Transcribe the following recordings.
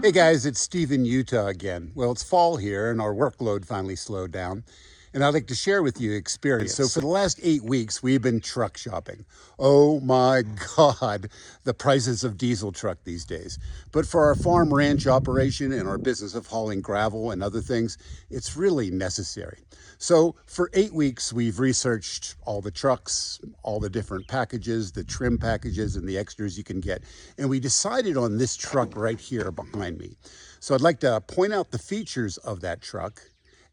Hey guys, it's Steve in Utah again. Well, it's fall here and our workload finally slowed down. And I'd like to share with you experience. So for the last 8 weeks, we've been truck shopping. Oh my God, the prices of diesel truck these days. But for our farm ranch operation and our business of hauling gravel and other things, it's really necessary. So for 8 weeks, we've researched all the trucks, all the different packages, the trim packages and the extras you can get. And we decided on this truck right here behind me. So I'd like to point out the features of that truck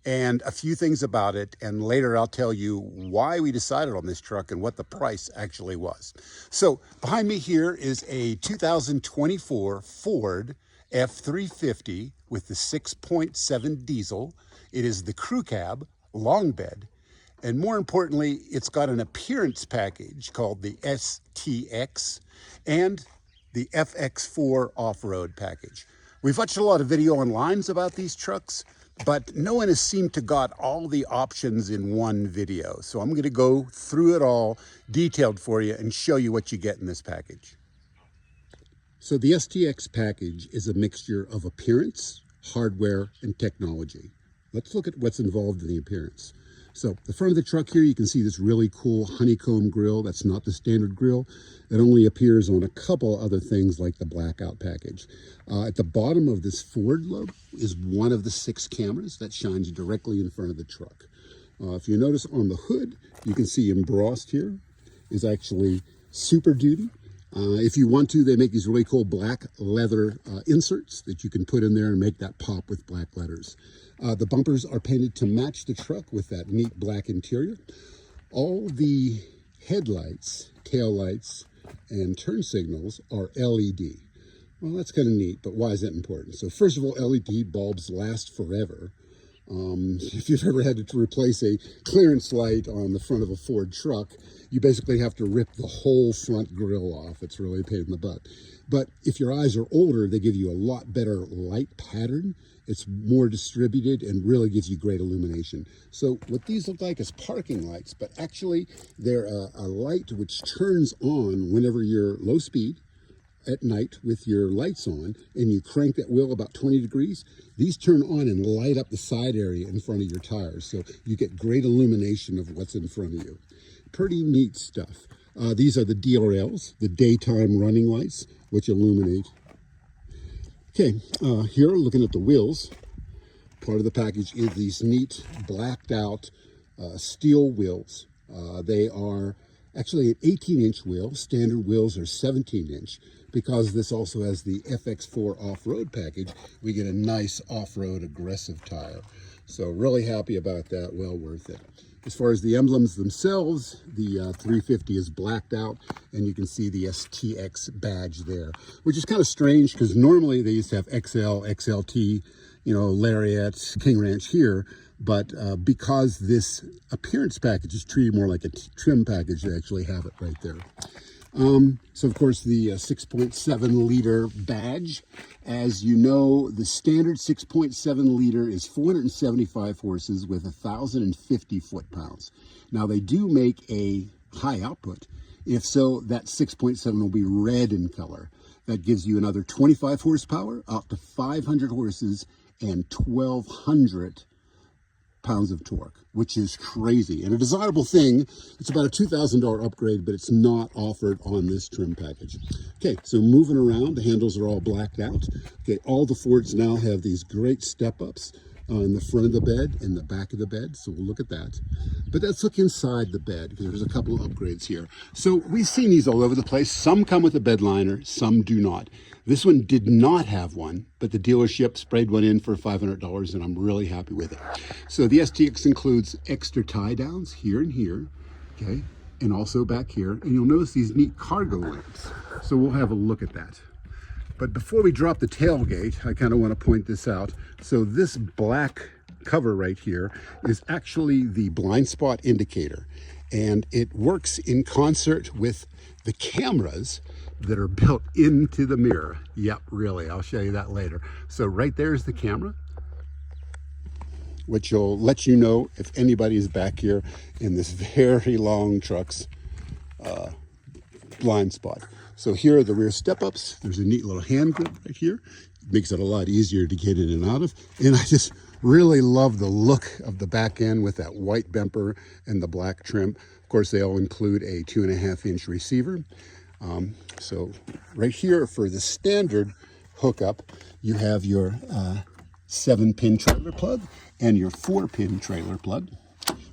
and a few things about it, and later I'll tell you why we decided on this truck and what the price actually was. So behind me here is a 2024 Ford F350 with the 6.7 diesel. It is the crew cab, long bed, and more importantly, it's got an appearance package called the STX and the FX4 off-road package. We've watched a lot of video online about these trucks, but no one has seemed to got all the options in one video. So I'm going to go through it all detailed for you and show you what you get in this package. So the STX package is a mixture of appearance, hardware, and technology. Let's look at what's involved in the appearance. So the front of the truck here, you can see this really cool honeycomb grill. That's not the standard grill. It only appears on a couple other things like the blackout package. At the bottom of this Ford logo is one of the 6 cameras that shines directly in front of the truck. If you notice on the hood, you can see embossed here is actually Super Duty. If you want to, they make these really cool black leather inserts that you can put in there and make that pop with black letters. The bumpers are painted to match the truck with that neat black interior. All the headlights, tail lights, and turn signals are LED. Well, that's kind of neat, but why is that important? So first of all, LED bulbs last forever. If you've ever had to replace a clearance light on the front of a Ford truck, you basically have to rip the whole front grille off. It's really a pain in the butt. But if your eyes are older, they give you a lot better light pattern. It's more distributed and really gives you great illumination. So what these look like is parking lights, but actually they're a light which turns on whenever you're low speed at night with your lights on and you crank that wheel about 20 degrees, these turn on and light up the side area in front of your tires. So you get great illumination of what's in front of you. Pretty neat stuff. These are the DRLs, the daytime running lights, which illuminate. Okay, here looking at the wheels, part of the package is these neat blacked out steel wheels. They are actually an 18-inch wheel. Standard wheels are 17-inch. Because this also has the FX4 off-road package, we get a nice off-road aggressive tire. So really happy about that, well worth it. As far as the emblems themselves, the 350 is blacked out, and you can see the STX badge there, which is kind of strange because normally they used to have XL, XLT, Lariat, King Ranch here, but because this appearance package is treated more like a trim package, they actually have it right there. So of course the 6.7 liter badge, as you know, the standard 6.7 liter is 475 horses with 1,050 foot-pounds. Now they do make a high output. If so, that 6.7 will be red in color. That gives you another 25 horsepower, up to 500 horses and 1,200 pounds of torque, which is crazy and a desirable thing. It's about a $2,000 upgrade, but it's not offered on this trim package. Okay, so moving around, the handles are all blacked out. Okay, all the Fords now have these great step-ups in the front of the bed and the back of the bed, so we'll look at that. But let's look inside the bed because there's a couple of upgrades here. So we've seen these all over the place. Some come with a bed liner, some do not. This one did not have one, but the dealership sprayed one in for $500, and I'm really happy with it. So the STX includes extra tie downs here and here, okay, and also back here. And you'll notice these neat cargo lamps. So we'll have a look at that. But before we drop the tailgate, I kind of want to point this out. So this black cover right here is actually the blind spot indicator, and it works in concert with the cameras that are built into the mirror. Yep, really, I'll show you that later. So right there is the camera, which will let you know if anybody is back here in this very long truck's blind spot. So here are the rear step-ups. There's a neat little hand grip right here. makes it a lot easier to get in and out of. And I just really love the look of the back end with that white bumper and the black trim. Of course, they all include a 2.5-inch receiver. So right here for the standard hookup, you have your 7-pin trailer plug and your 4-pin trailer plug.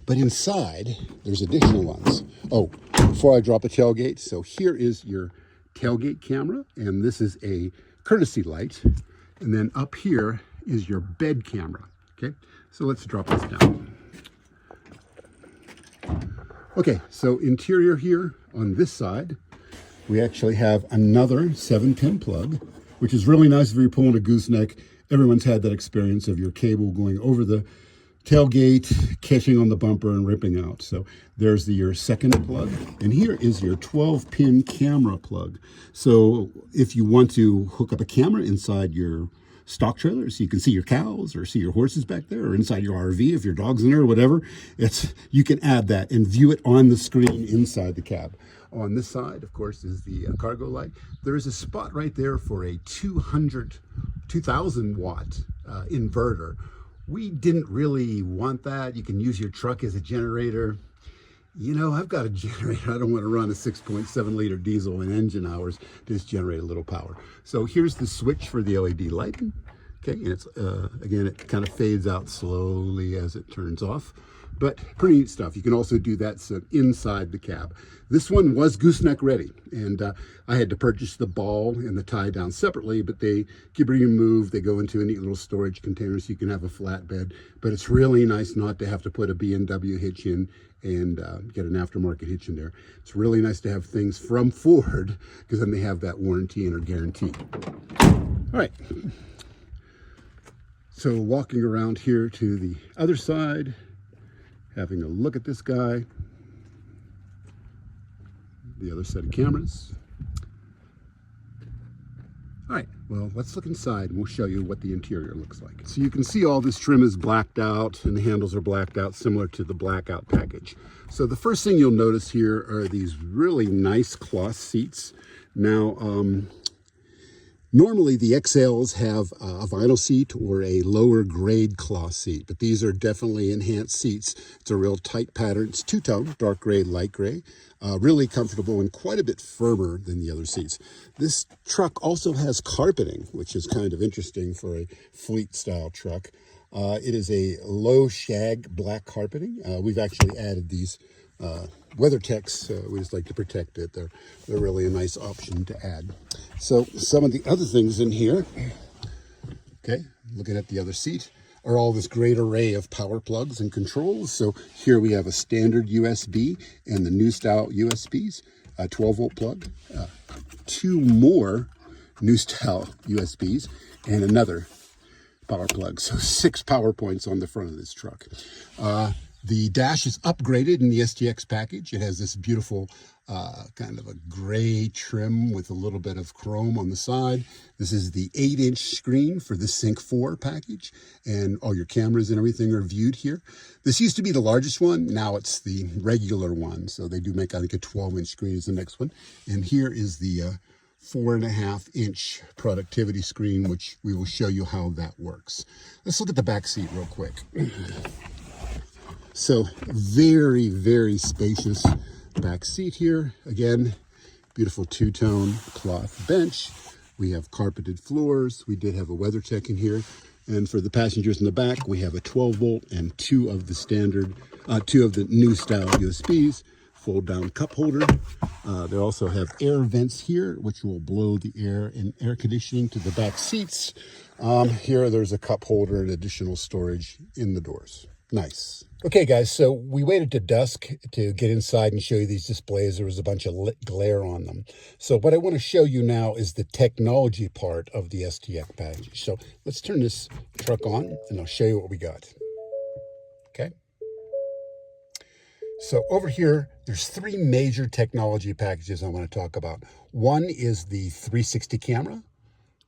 But inside, there's additional ones. Oh, before I drop a tailgate, so here is your tailgate camera, and this is a courtesy light. And then up here is your bed camera, okay? So let's drop this down. Okay, so interior here on this side, we actually have another 7-pin plug, which is really nice if you're pulling a gooseneck. Everyone's had that experience of your cable going over the tailgate, catching on the bumper and ripping out. So there's your second plug. And here is your 12-pin camera plug. So if you want to hook up a camera inside your stock trailer so you can see your cows or see your horses back there, or inside your RV if your dog's in there or whatever, you can add that and view it on the screen inside the cab. On this side, of course, is the cargo light. There is a spot right there for a 2,000 watt inverter. We didn't really want that. You can use your truck as a generator. You know, I've got a generator. I don't want to run a 6.7 liter diesel in engine hours to just generate a little power. So here's the switch for the LED lighting. Okay, and it's, again, it kind of fades out slowly as it turns off. But pretty neat stuff. You can also do that so inside the cab. This one was gooseneck ready, and I had to purchase the ball and the tie down separately, but they can be removed. They go into a neat little storage container so you can have a flatbed. But it's really nice not to have to put a B&W hitch in and get an aftermarket hitch in there. It's really nice to have things from Ford, because then they have that warranty and are guaranteed. All right. So walking around here to the other side, having a look at this guy, the other set of cameras. All right, well, let's look inside and we'll show you what the interior looks like. So you can see all this trim is blacked out and the handles are blacked out, similar to the blackout package. So the first thing you'll notice here are these really nice cloth seats. Now, normally the XLs have a vinyl seat or a lower grade cloth seat, but these are definitely enhanced seats. It's a real tight pattern. It's two-tone, dark gray, light gray. Really comfortable and quite a bit firmer than the other seats. This truck also has carpeting, which is kind of interesting for a fleet style truck. It is a low shag black carpeting. We've actually added these WeatherTechs. We just like to protect it. They're really a nice option to add. So some of the other things in here, okay, looking at the other seat, are all this great array of power plugs and controls. So here we have a standard USB and the new style USBs, a 12-volt plug, 2 more new style USBs, and another power plug. So 6 power points on the front of this truck. The dash is upgraded in the STX package. It has this beautiful kind of a gray trim with a little bit of chrome on the side. This is the 8-inch screen for the Sync 4 package, and all your cameras and everything are viewed here. This used to be the largest one. Now it's the regular one. So they do make, I think, a 12-inch screen is the next one. And here is the 4.5-inch productivity screen, which we will show you how that works. Let's look at the back seat real quick. So very, very spacious back seat here. Again, beautiful two-tone cloth bench. We have carpeted floors. We did have a WeatherTech in here. And for the passengers in the back, we have a 12-volt and 2 of the standard, 2 of the new style USBs, fold-down cup holder. They also have air vents here, which will blow the air and air conditioning to the back seats. Here, there's a cup holder and additional storage in the doors. Nice. Okay, guys, so we waited to dusk to get inside and show you these displays. There was a bunch of lit glare on them. So what I want to show you now is the technology part of the STX package. So let's turn this truck on and I'll show you what we got. Okay. So over here, there's 3 major technology packages I want to talk about. One is the 360 camera.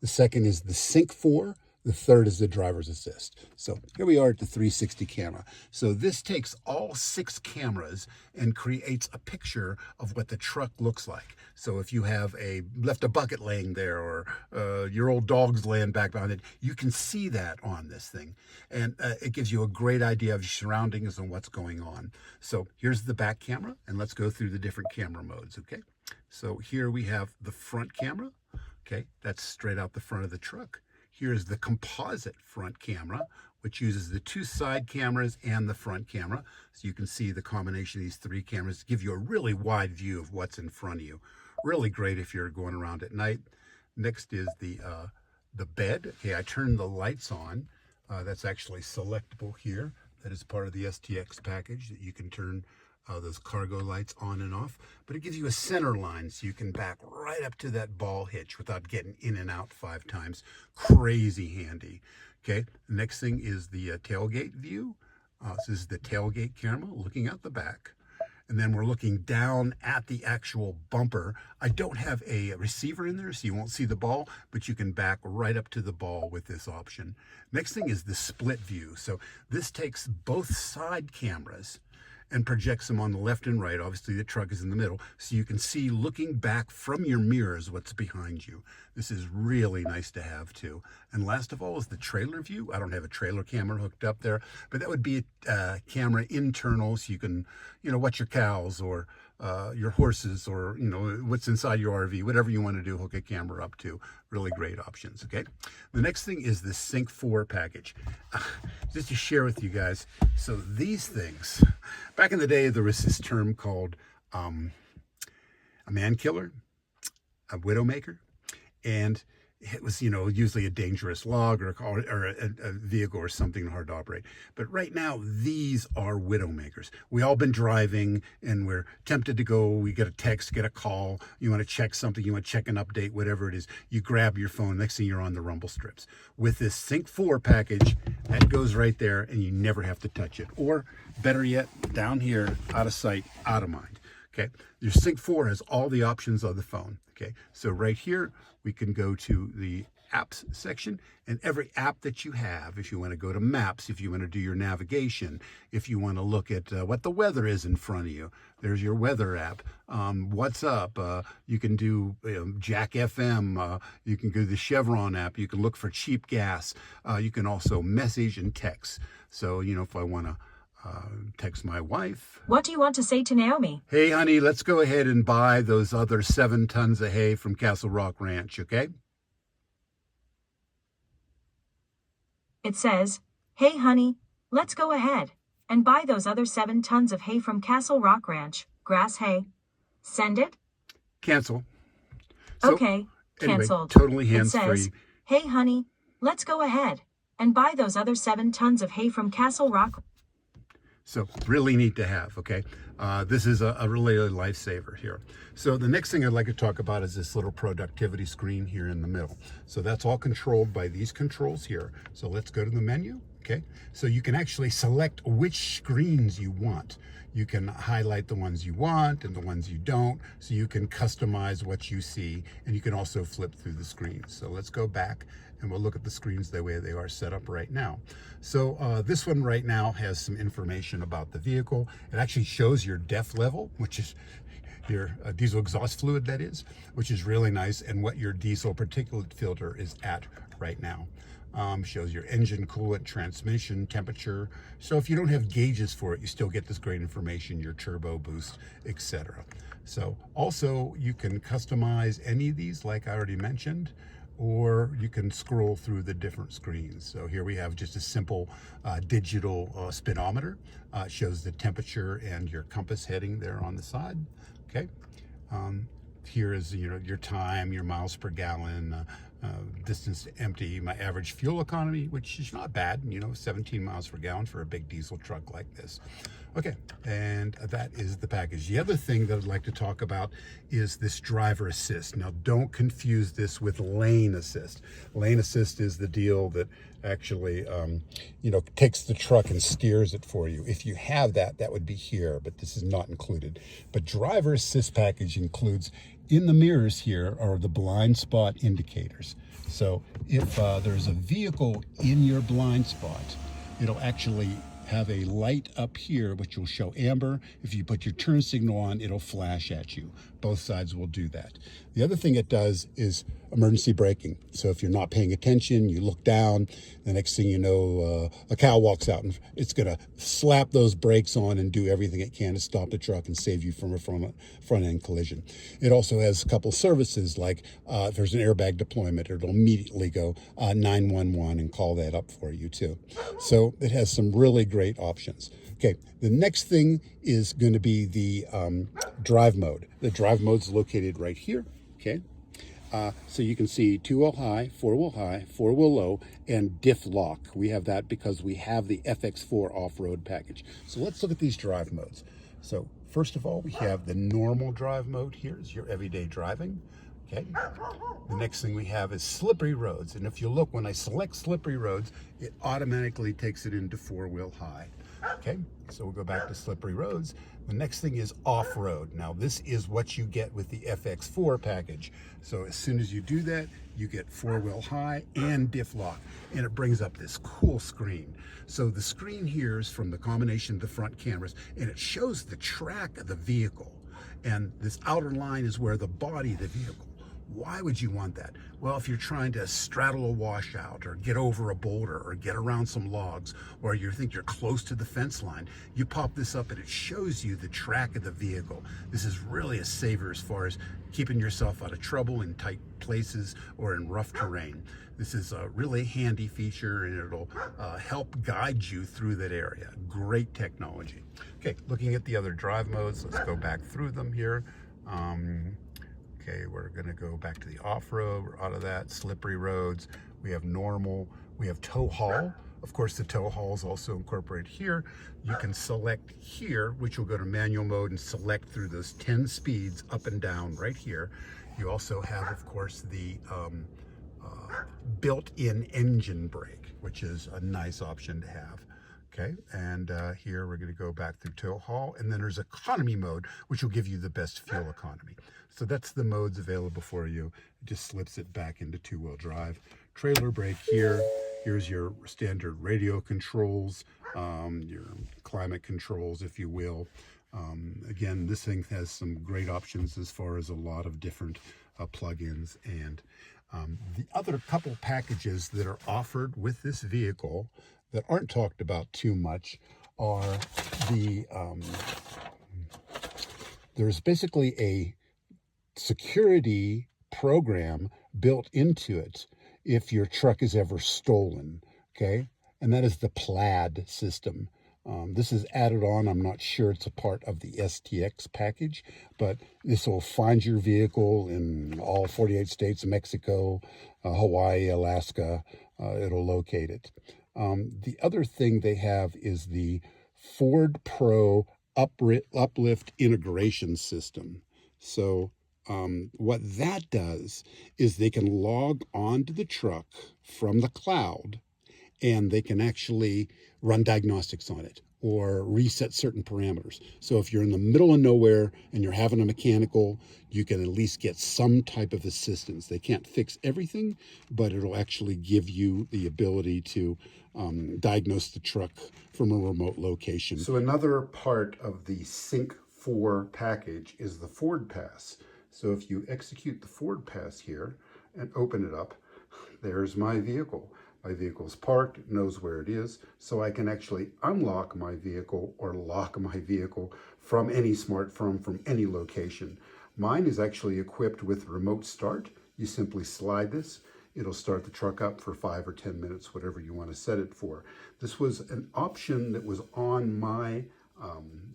The second is the Sync 4 The third is the driver's assist. So here we are at the 360 camera. So this takes all 6 cameras and creates a picture of what the truck looks like. So if you have left a bucket laying there, or your old dog's laying back behind it, you can see that on this thing. And it gives you a great idea of your surroundings and what's going on. So here's the back camera, and let's go through the different camera modes, okay? So here we have the front camera. Okay, that's straight out the front of the truck. Here's the composite front camera, which uses the 2 side cameras and the front camera. So you can see the combination of these 3 cameras to give you a really wide view of what's in front of you. Really great if you're going around at night. Next is the bed. Okay, I turned the lights on. That's actually selectable here. That is part of the STX package, that you can turn those cargo lights on and off, but it gives you a center line so you can back right up to that ball hitch without getting in and out 5 times. Crazy handy. Okay, the next thing is the tailgate view. So this is the tailgate camera looking out the back. And then we're looking down at the actual bumper. I don't have a receiver in there, so you won't see the ball, but you can back right up to the ball with this option. Next thing is the split view. So this takes both side cameras and projects them on the left and right. Obviously the truck is in the middle, so you can see looking back from your mirrors what's behind you. This is really nice to have too. And last of all is the trailer view. I don't have a trailer camera hooked up there, but that would be a camera internal, so you can, watch your cows or your horses, or what's inside your RV, whatever you want to do, hook a camera up to. Really great options. Okay, the next thing is the Sync 4 package. Just to share with you guys, so these things, back in the day there was this term called a man killer, a widow maker, and it was, usually a dangerous log or a vehicle or something hard to operate. But right now, these are widow makers. We all been driving and we're tempted to go. We get a text, get a call. You want to check something. You want to check an update, whatever it is. You grab your phone. Next thing you're on the rumble strips. With this Sync 4 package, that goes right there and you never have to touch it. Or better yet, down here, out of sight, out of mind. Okay, your Sync 4 has all the options of the phone. Okay, so right here, we can go to the apps section, and every app that you have, if you want to go to maps, if you want to do your navigation, if you want to look at what the weather is in front of you, there's your weather app. What's up? You can do Jack FM. You can go to the Chevron app. You can look for cheap gas. You can also message and text. So, if I want to text my wife. What do you want to say to Naomi? Hey, honey, let's go ahead and buy those other 7 tons of hay from Castle Rock Ranch, okay? It says, hey, honey, let's go ahead and buy those other 7 tons of hay from Castle Rock Ranch. Grass hay. Send it? Cancel. So, okay, anyway, canceled. totally It hands-free. says, hey, honey, let's go ahead and buy those other 7 tons of hay from Castle Rock. So really neat to have, okay? This is a really lifesaver here. So the next thing I'd like to talk about is this little productivity screen here in the middle. So that's all controlled by these controls here. So let's go to the menu, okay? So you can actually select which screens you want. You can highlight the ones you want and the ones you don't, so you can customize what you see, and you can also flip through the screens. So let's go back and we'll look at the screens the way they are set up right now. So this one right now has some information about the vehicle. It actually shows your DEF level, which is your diesel exhaust fluid, that is, which is really nice, and what your diesel particulate filter is at right now. Shows your engine, coolant, transmission, temperature. So if you don't have gauges for it, you still get this great information, your turbo boost, etc. So also you can customize any of these, like I already mentioned, or you can scroll through the different screens. So here we have just a simple digital speedometer. It shows the temperature and your compass heading there on the side. Okay. Here is your time, your miles per gallon, distance to empty, my average fuel economy, which is not bad, 17 miles per gallon for a big diesel truck like this. Okay, and that is the package. The other thing that I'd like to talk about is this driver assist. Now, don't confuse this with lane assist. Lane assist is the deal that actually, takes the truck and steers it for you. If you have that, that would be here, but this is not included. But driver assist package includes in the mirrors here are the blind spot indicators. So if there's a vehicle in your blind spot, it'll actually have a light up here which will show amber. If you put your turn signal on, it'll flash at you. Both sides will do that. The other thing it does is emergency braking. So if you're not paying attention, you look down, the next thing you know, a cow walks out and it's gonna slap those brakes on and do everything it can to stop the truck and save you from a front end collision. It also has a couple services like if there's an airbag deployment, it'll immediately go 911 and call that up for you too. So it has some really great options. Okay, the next thing is going to be the drive mode. The drive mode is located right here. Okay, so you can see 2-wheel high, 4-wheel low, and diff lock. We have that because we have the FX4 off-road package. So let's look at these drive modes. So first of all, we have the normal drive mode. Here's your everyday driving. Okay. The next thing we have is slippery roads. And if you look, when I select slippery roads, it automatically takes it into 4-wheel high. Okay, so we'll go back to slippery roads. The next thing is off-road. Now this is what you get with the FX4 package. So as soon as you do that, you get 4-wheel high and diff lock, and it brings up this cool screen. So the screen here is from the combination of the front cameras, and it shows the track of the vehicle. And this outer line is where the body of the vehicle. Why would you want that? Well, if you're trying to straddle a washout or get over a boulder or get around some logs, or you think you're close to the fence line, you pop this up and it shows you the track of the vehicle. This is really a saver as far as keeping yourself out of trouble in tight places or in rough terrain. This is a really handy feature, and it'll help guide you through that area. Great technology. Okay, looking at the other drive modes, let's go back through them here. Okay, we're gonna go back to the off-road. We're out of that. Slippery roads. We have normal. We have tow haul. Of course, the tow haul is also incorporated here. You can select here, which will go to manual mode and select through those 10 speeds up and down right here. You also have, of course, the built-in engine brake, which is a nice option to have. Okay, and here we're going to go back through tow haul, and then there's economy mode, which will give you the best fuel economy. So that's the modes available for you. It just slips it back into 2-wheel drive. Trailer brake here. Here's your standard radio controls, your climate controls, if you will. Again, this thing has some great options as far as a lot of different plugins. And the other couple packages that are offered with this vehicle that aren't talked about too much are the, there's basically a security program built into it if your truck is ever stolen, okay? And that is the Plaid system. This is added on. I'm not sure it's a part of the STX package, but this will find your vehicle in all 48 states, Mexico, Hawaii, Alaska. It'll locate it. The other thing they have is the Ford Pro uplift integration system. So what that does is they can log onto the truck from the cloud, and they can actually run diagnostics on it or reset certain parameters. So if you're in the middle of nowhere and you're having a mechanical, you can at least get some type of assistance. They can't fix everything, but it'll actually give you the ability to diagnose the truck from a remote location. So another part of the Sync 4 package is the Ford Pass. So if you execute the Ford Pass here and open it up, there's my vehicle. My vehicle's parked, it knows where it is, so I can actually unlock my vehicle or lock my vehicle from any smartphone, from any location. Mine is actually equipped with remote start. You simply slide this, it'll start the truck up for 5 or 10 minutes, whatever you want to set it for. This was an option that was on my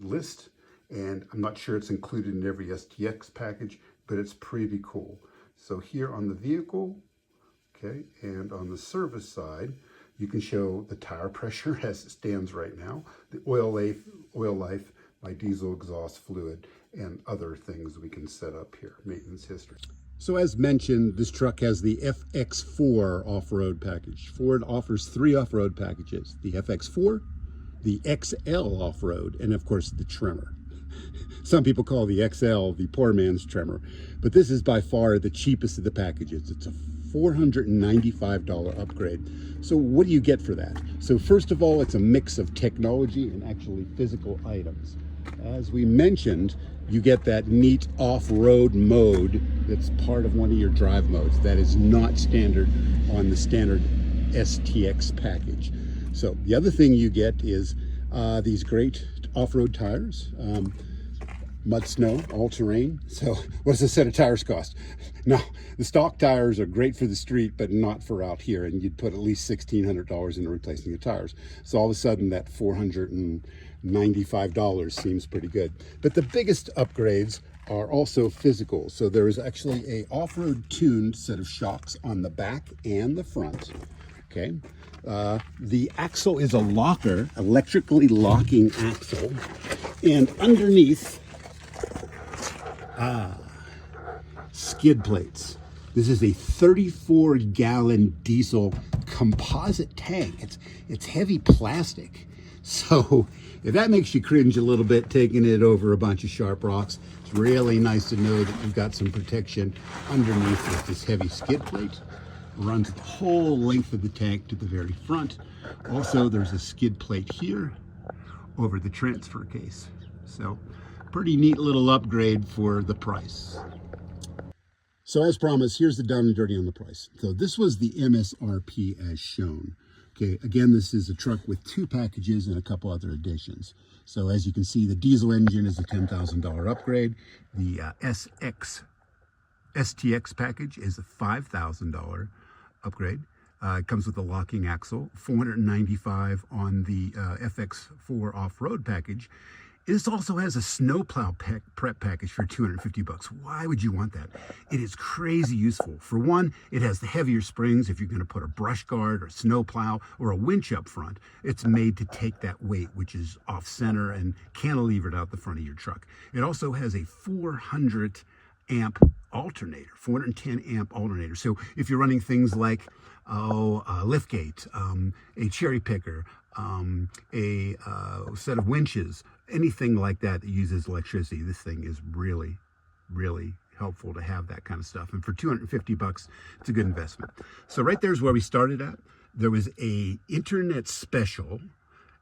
list, and I'm not sure it's included in every STX package, but it's pretty cool. So here on the vehicle, okay, and on the service side, you can show the tire pressure as it stands right now, the oil life, my diesel exhaust fluid, and other things we can set up here, maintenance history. So as mentioned, this truck has the FX4 off-road package. Ford offers 3 off-road packages, the FX4, the XL off-road, and of course the Tremor. Some people call the XL the poor man's Tremor, but this is by far the cheapest of the packages. It's a $495 upgrade. So what do you get for that? So first of all, it's a mix of technology and actually physical items. As we mentioned, you get that neat off-road mode that's part of one of your drive modes that is not standard on the standard STX package. So the other thing you get is these great off-road tires. Mud, snow, all terrain. So what does a set of tires cost? No, the stock tires are great for the street, but not for out here. And you'd put at least $1,600 into replacing the tires. So all of a sudden that $495 seems pretty good. But the biggest upgrades are also physical. So there is actually a off-road tuned set of shocks on the back and the front. Okay. The axle is a locker, electrically locking axle. And underneath, skid plates. This is a 34-gallon diesel composite tank. It's heavy plastic. So if that makes you cringe a little bit, taking it over a bunch of sharp rocks, it's really nice to know that you've got some protection underneath with this heavy skid plate. Runs the whole length of the tank to the very front. Also, there's a skid plate here over the transfer case. So pretty neat little upgrade for the price. So as promised, here's the down and dirty on the price. So this was the MSRP as shown. Okay, again, this is a truck with 2 packages and a couple other additions. So as you can see, the diesel engine is a $10,000 upgrade. The STX package is a $5,000 upgrade. It comes with a locking axle, $495 on the FX4 off-road package. This also has a snowplow prep package for $250. Why would you want that? It is crazy useful. For one, it has the heavier springs if you're going to put a brush guard or snowplow or a winch up front. It's made to take that weight, which is off center and cantilevered out the front of your truck. It also has a 400 amp alternator, 410 amp alternator. So if you're running things like a liftgate, a cherry picker, a set of winches, anything like that that uses electricity, this thing is really, really helpful to have that kind of stuff. And for $250, it's a good investment. So right there's where we started at. There was a internet special.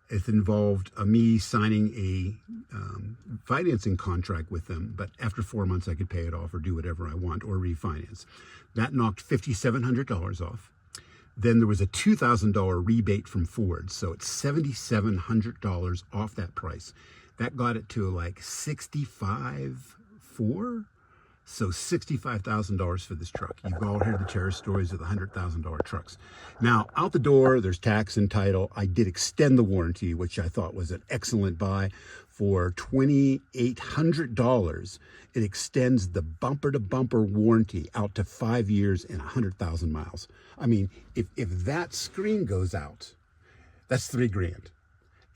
It involved me signing a financing contract with them, but after 4 months I could pay it off or do whatever I want or refinance. That knocked $5,700 off. Then there was a $2,000 rebate from Ford, so it's $7,700 off that price. That got it to like $65,400. So $65,000 for this truck. You've all heard the terror stories of the $100,000 trucks. Now, out the door, there's tax and title. I did extend the warranty, which I thought was an excellent buy. For $2,800, it extends the bumper-to-bumper warranty out to 5 years and 100,000 miles. I mean, if that screen goes out, that's $3,000.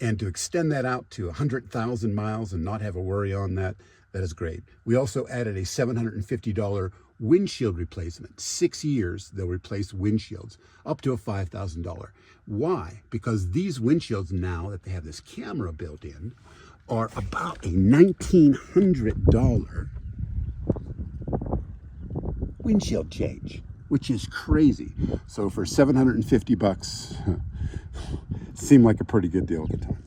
And to extend that out to 100,000 miles and not have a worry on that, that is great. We also added a $750 windshield replacement. 6 years, they'll replace windshields, up to a $5,000. Why? Because these windshields now that they have this camera built in are about a $1,900 windshield change, which is crazy. So for $750, seemed like a pretty good deal at the time.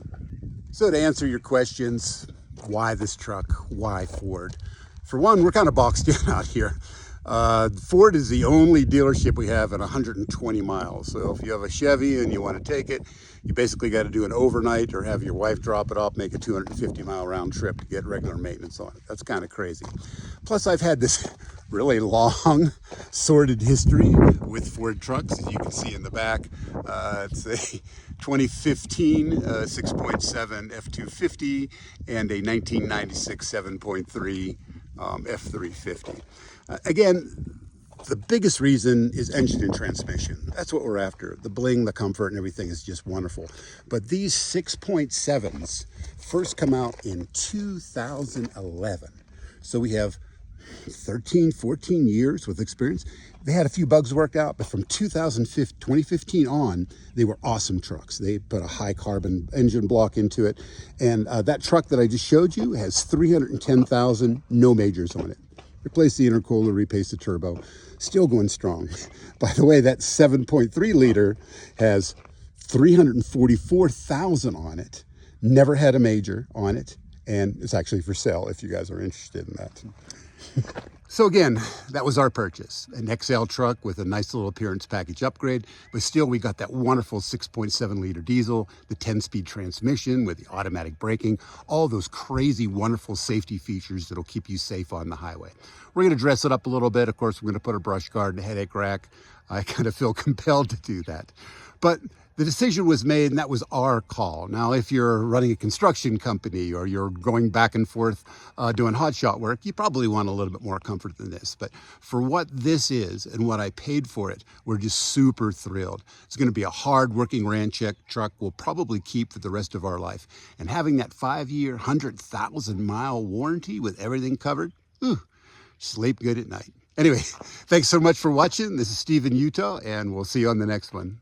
So to answer your questions, why this truck? Why Ford? For one, we're kind of boxed in out here. Ford is the only dealership we have at 120 miles. So if you have a Chevy and you want to take it, you basically got to do an overnight or have your wife drop it off, make a 250-mile round trip to get regular maintenance on it. That's kind of crazy. Plus, I've had this really long, sordid history with Ford trucks, as you can see in the back. It's a 2015 6.7 F250 and a 1996 7.3 F350. Again, the biggest reason is engine and transmission. That's what we're after. The bling, the comfort, and everything is just wonderful. But these 6.7s first come out in 2011. So we have 13, 14 years with experience. They had a few bugs worked out, but from 2015 on, they were awesome trucks. They put a high carbon engine block into it. And that truck that I just showed you has 310,000, no majors on it. Replaced the intercooler, replaced the turbo, still going strong. By the way, that 7.3 liter has 344,000 on it, never had a major on it, and it's actually for sale if you guys are interested in that. So again, that was our purchase, an XL truck with a nice little appearance package upgrade, but still we got that wonderful 6.7 liter diesel, the 10-speed transmission with the automatic braking, all those crazy, wonderful safety features that'll keep you safe on the highway. We're gonna dress it up a little bit. Of course, we're gonna put a brush guard and a headache rack. I kind of feel compelled to do that. But the decision was made, and that was our call. Now, if you're running a construction company or you're going back and forth doing hotshot work, you probably want a little bit more comfort than this. But for what this is and what I paid for it, we're just super thrilled. It's going to be a hard-working ranch truck we'll probably keep for the rest of our life. And having that 5-year, 100,000-mile warranty with everything covered, sleep good at night. Anyway, thanks so much for watching. This is Steve in Utah, and we'll see you on the next one.